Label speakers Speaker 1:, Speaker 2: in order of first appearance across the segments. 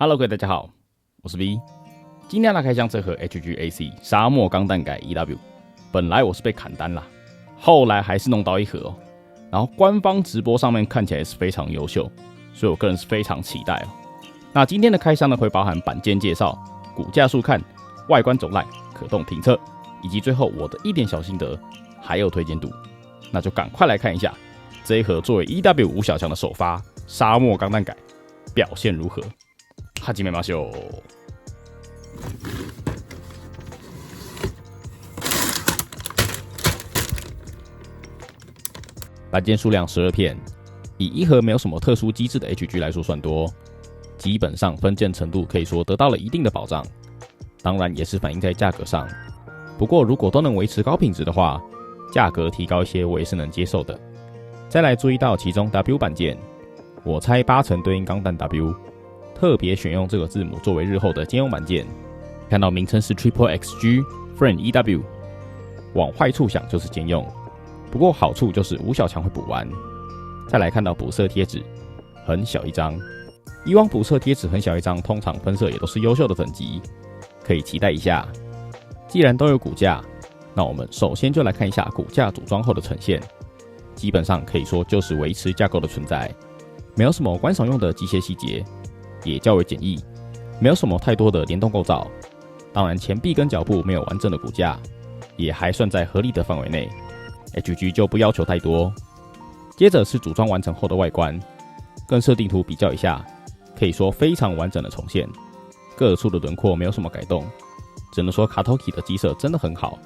Speaker 1: Hello， 各位大家好，我是 V。今天来开箱这盒 HGAC 沙漠钢弹改 EW。本来我是被砍单啦，后来还是弄到一盒哦。然后官方直播上面看起来是非常优秀，所以我个人是非常期待哦。那今天的开箱呢，会包含板件介绍、骨架数看、外观走赖、可动评测，以及最后我的一点小心得，还有推荐度。那就赶快来看一下这一盒作为 EW 吴小强的首发沙漠钢弹改表现如何。哈基梅马秀。板件数量12片，以一盒没有什么特殊机制的 HG 来说算多，基本上分件程度可以说得到了一定的保障，当然也是反映在价格上。不过如果都能维持高品质的话，价格提高一些我也是能接受的。再来注意到其中 W 板件，我猜80%对应钢弹 W。特别选用这个字母作为日后的兼用板件，看到名称是 Triple XG Frame EW， 往坏处想就是兼用，不过好处就是吴小强会补完。再来看到补色贴纸，很小一张，以往补色贴纸很小一张，通常分色也都是优秀的等级，可以期待一下。既然都有骨架，那我们首先就来看一下骨架组装后的呈现，基本上可以说就是维持架构的存在，没有什么观赏用的机械细节。也较为简易，没有什么太多的联动构造。当然，前臂跟脚部没有完整的骨架，也还算在合理的范围内。HG 就不要求太多。接着是组装完成后的外观，跟设定图比较一下，可以说非常完整的重现，各处的轮廓没有什么改动，只能说 Katoki 的机色真的很好。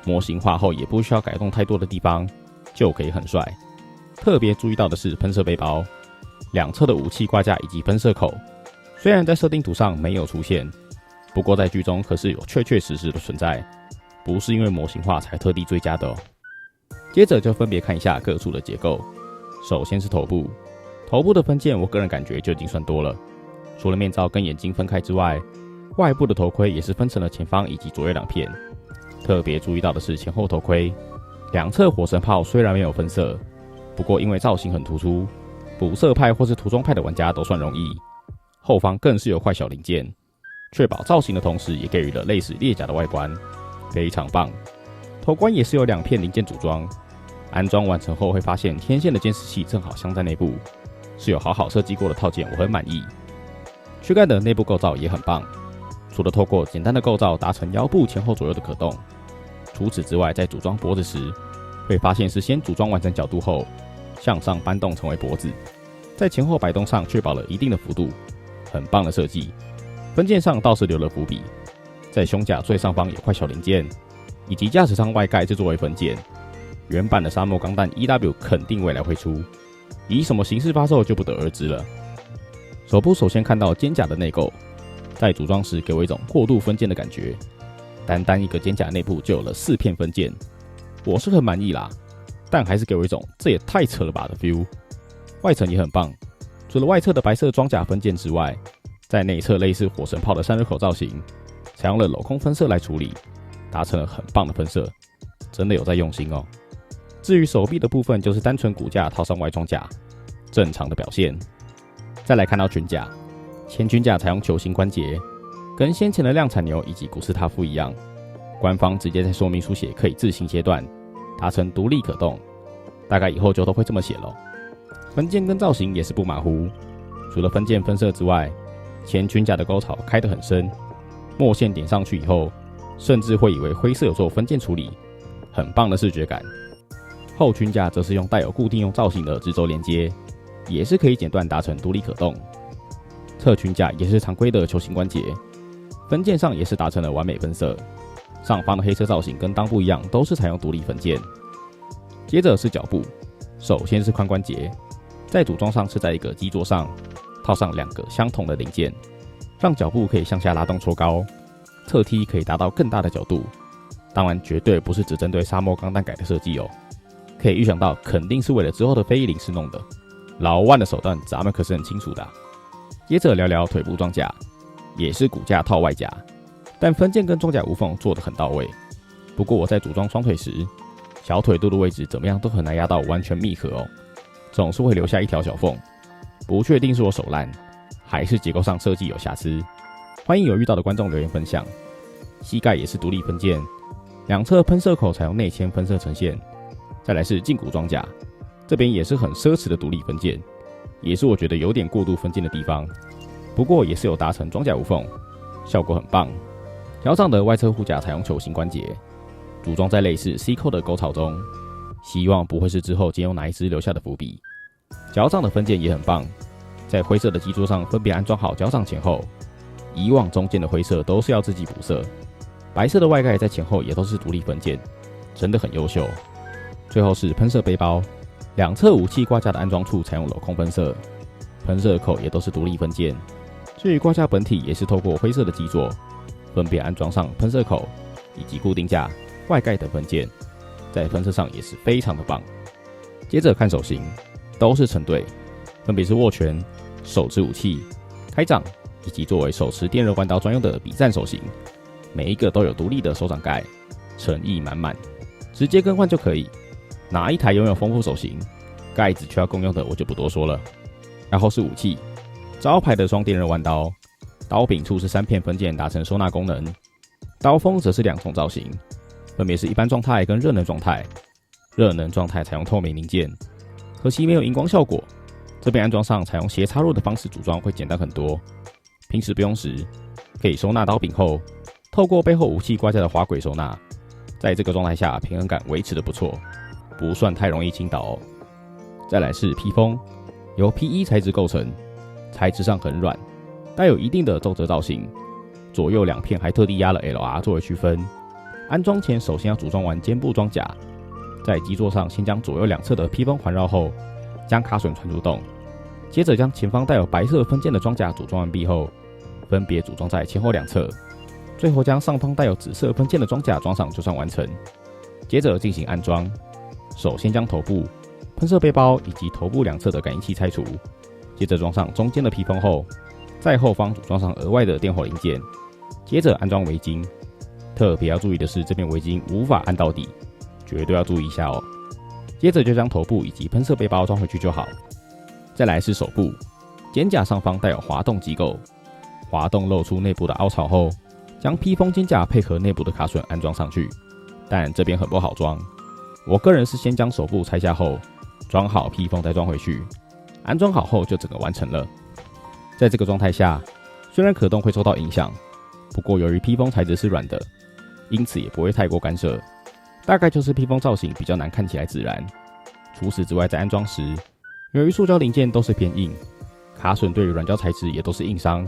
Speaker 1: 模型化后也不需要改动太多的地方，就可以很帅。特别注意到的是喷射背包，两侧的武器挂架以及喷射口。虽然在设定图上没有出现，不过在剧中可是有确确实实的存在，不是因为模型化才特地追加的哦。接着就分别看一下各处的结构。首先是头部，头部的分件我个人感觉就已经算多了，除了面罩跟眼睛分开之外，外部的头盔也是分成了前方以及左右两片。特别注意到的是前后头盔，两侧火神炮虽然没有分色，不过因为造型很突出，补色派或是涂装派的玩家都算容易。后方更是有块小零件，确保造型的同时也给予了类似列甲的外观，非常棒。头冠也是有2片零件组装，安装完成后会发现天线的监视器正好镶在内部，是有好好设计过的套件，我很满意。躯干的内部构造也很棒，除了透过简单的构造达成腰部前后左右的可动，除此之外在组装脖子时，会发现是先组装完成角度后向上搬动成为脖子，在前后摆动上确保了一定的幅度，很棒的设计。分件上倒是留了伏笔，在胸甲最上方有块小零件，以及驾驶舱外盖制作为分件。原版的沙漠钢弹 EW 肯定未来会出，以什么形式发售就不得而知了。手部首先看到肩甲的内构，在组装时给我一种过度分件的感觉，单单一个肩甲内部就有了4片分件，我是很满意啦，但还是给我一种这也太扯了吧的 feel。外层也很棒，除了外侧的白色装甲分件之外，在内侧类似火神炮的散热口造型，采用了镂空分色来处理，达成了很棒的分色，真的有在用心哦。至于手臂的部分，就是单纯骨架套上外装甲，正常的表现。再来看到裙甲，前裙甲采用球形关节，跟先前的量产牛以及古斯塔夫一样，官方直接在说明书写可以自行切断，达成独立可动，大概以后就都会这么写咯。分件跟造型也是不马虎，除了分件分色之外，前裙甲的沟槽开得很深，墨线点上去以后，甚至会以为灰色有做分件处理，很棒的视觉感。后裙甲则是用带有固定用造型的直轴连接，也是可以剪断达成独立可动。侧裙甲也是常规的球形关节，分件上也是达成了完美分色，上方的黑色造型跟裆部一样，都是采用独立分件。接着是脚部，首先是髋关节，在组装上是在一个基座上套上2个相同的零件，让脚部可以向下拉动戳高，侧踢可以达到更大的角度。当然绝对不是只针对沙漠钢弹改的设计哦，可以预想到肯定是为了之后的非104弄的，老万的手段咱们可是很清楚的。接着聊聊腿部装甲，也是骨架套外甲，但分件跟装甲无缝做得很到位。不过我在组装双腿时，小腿肚的位置怎么样都很难压到完全密合哦，总是会留下一条小缝，不确定是我手烂，还是结构上设计有瑕疵？欢迎有遇到的观众留言分享。膝盖也是独立分件，两侧喷射口采用内嵌分射呈现。再来是胫骨装甲，这边也是很奢侈的独立分件，也是我觉得有点过度分件的地方。不过也是有达成装甲无缝，效果很棒。脚掌的外侧护甲采用球形关节，组装在类似 C 扣的沟槽中，希望不会是之后借用哪一只留下的伏笔。脚掌的分件也很棒，在灰色的基座上分别安装好脚掌前后，以往中间的灰色都是要自己补色，白色的外盖在前后也都是独立分件，真的很优秀。最后是喷射背包，两侧武器挂架的安装处采用镂空喷射，喷射口也都是独立分件。至于挂架本体也是透过灰色的基座，分别安装上喷射口以及固定架、外盖等分件，在喷射上也是非常的棒。接着看手型，都是成对，分别是握拳、手持武器、开掌以及作为手持电热弯刀专用的笔战手型，每一个都有独立的手掌盖，诚意满满，直接更换就可以。哪一台拥有丰富手型，盖子却要共用的我就不多说了。然后是武器，招牌的双电热弯刀，刀柄处是3片分件达成收纳功能，刀锋则是2种造型，分别是一般状态跟热能状态。热能状态采用透明零件，可惜没有荧光效果。这边安装上采用斜插入的方式组装会简单很多，平时不用时可以收纳刀柄后，透过背后武器挂架的滑轨收纳。在这个状态下平衡感维持得不错，不算太容易倾倒哦。再来是披风，由 P1 材质构成，材质上很软，带有一定的皱褶造型，左右2片还特地压了 LR 作为区分。安装前首先要组装完肩部装甲，在基座上先将左右2侧的披风环绕后，将卡榫传入洞，接着将前方带有白色分件的装甲组装完毕后，分别组装在前后2侧，最后将上方带有紫色分件的装甲装上就算完成。接着进行安装，首先将头部、喷射背包以及头部2侧的感应器拆除，接着装上中间的披风后，在后方组装上额外的电火零件，接着安装围巾。特别要注意的是，这边围巾无法按到底，绝对要注意一下哦。接着就将头部以及喷射背包装回去就好。再来是手部，肩胛上方带有滑动机构，滑动露出内部的凹槽后，将披风肩胛配合内部的卡榫安装上去，但这边很不好装。我个人是先将手部拆下后，装好披风再装回去，安装好后就整个完成了。在这个状态下，虽然可动会受到影响，不过由于披风材质是软的，因此也不会太过干涉。大概就是披风造型比较难看起来自然。除此之外，在安装时，由于塑胶零件都是偏硬，卡榫对于软胶材质也都是硬伤，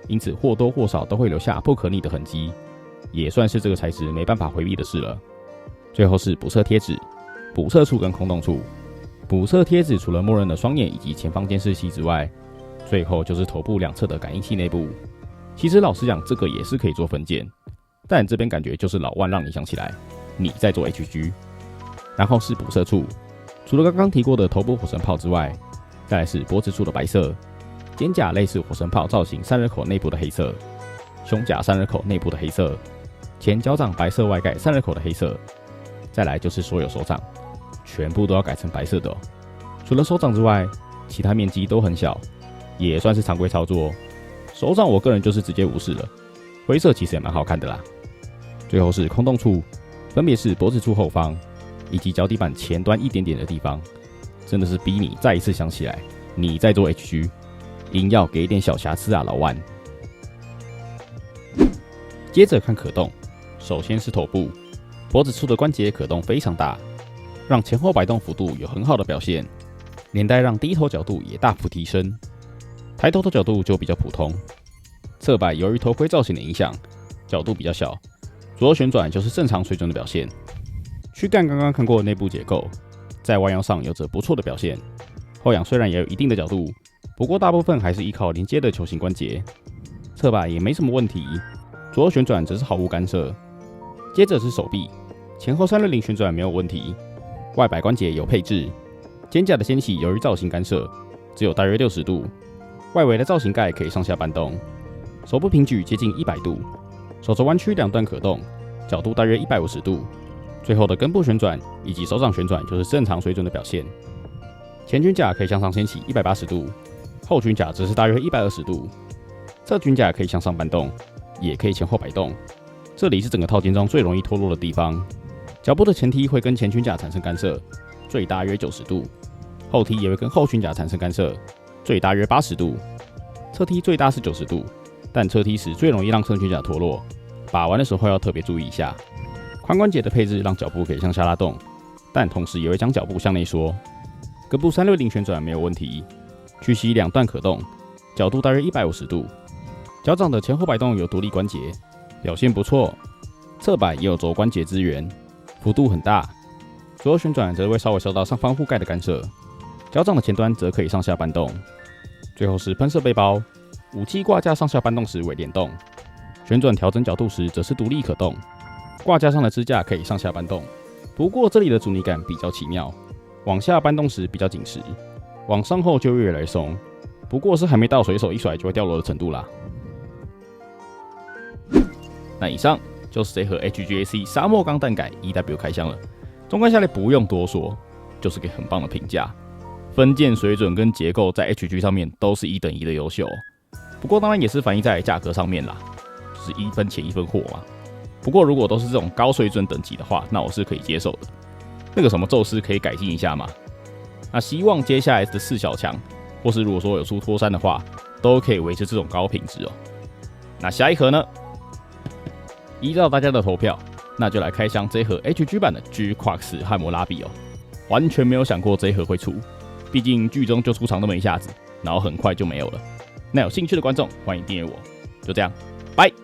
Speaker 1: 因此或多或少都会留下不可逆的痕迹，也算是这个材质没办法回避的事了。最后是补色贴纸，补色处跟空洞处。补色贴纸除了默认的双眼以及前方监视器之外，最后就是头部2侧的感应器内部。其实老实讲，这个也是可以做分件，但这边感觉就是老万让你想起来你在做 HG。 然后是补色处，除了刚刚提过的头部火神炮之外，再来是脖子处的白色，肩胛类似火神炮造型散热口内部的黑色，胸甲散热口内部的黑色，前脚掌白色外盖散热口的黑色。再来就是所有手掌，全部都要改成白色的哦。除了手掌之外，其他面积都很小，也算是常规操作哦。手掌我个人就是直接无视了，灰色其实也蛮好看的啦。最后是空洞处，分别是脖子处后方以及脚底板前端一点点的地方，真的是逼你再一次想起来你在做 HG， 硬要给一点小瑕疵啊，老万。接着看可动，首先是头部，脖子处的关节可动非常大，让前后摆动幅度有很好的表现，连带让低头角度也大幅提升。抬头的角度就比较普通，侧摆由于头盔造型的影响，角度比较小，左右旋转就是正常水准的表现。躯干刚刚看过的内部结构，在弯腰上有着不错的表现。后仰虽然也有一定的角度，不过大部分还是依靠连接的球形关节。侧摆也没什么问题，左右旋转则是毫无干涉。接着是手臂，前后360旋转没有问题，外摆关节有配置。肩胛的掀起由于造型干涉，只有大约60度。外围的造型盖可以上下搬动，手部平举接近100度，手肘弯曲2段可动，角度大约150度。最后的根部旋转以及手掌旋转就是正常水准的表现。前裙甲可以向上掀起180度，后裙甲则是大约120度。侧裙甲可以向上搬动，也可以前后摆动，这里是整个套件中最容易脱落的地方。脚部的前踢会跟前裙甲产生干涉，最大约90度；后踢也会跟后裙甲产生干涉，最大约80度。侧踢最大是90度，但侧踢时最容易让侧裙甲脱落，把玩的时候要特别注意一下。髋关节的配置让脚部可以向下拉动，但同时也会将脚部向内缩。根部360旋转没有问题，屈膝两段可动，角度大约150度。脚掌的前后摆动有独立关节，表现不错。侧摆也有肘关节支援，幅度很大。左右旋转则会稍微受到上方护盖的干涉。脚掌的前端则可以上下搬动。最后是喷射背包，武器挂架上下搬动时为联动，旋转调整角度时则是独立可动。挂架上的支架可以上下搬动，不过这里的阻尼感比较奇妙，往下搬动时比较紧实，往上后就越来越松。不过是还没到随手一甩就会掉落的程度啦。那以上就是这盒 HGAC 沙漠钢弹改 EW 开箱了，纵观下来不用多说，就是个很棒的评价。分件水准跟结构在 HG 上面都是1等1的优秀，不过当然也是反映在价格上面啦，就是1分钱1分货嘛。不过如果都是这种高水准等级的话，那我是可以接受的。那个什么宙斯可以改进一下嘛？那希望接下来的4小强，或是如果说有出脱山的话，都可以维持这种高品质哦。那下一盒呢？依照大家的投票，那就来开箱这一盒 HG 版的 G-Crux 汉谟拉比哦。完全没有想过这一盒会出，毕竟剧中就出场那么一下子，然后很快就没有了。那有兴趣的观众欢迎订阅我。就这样，拜。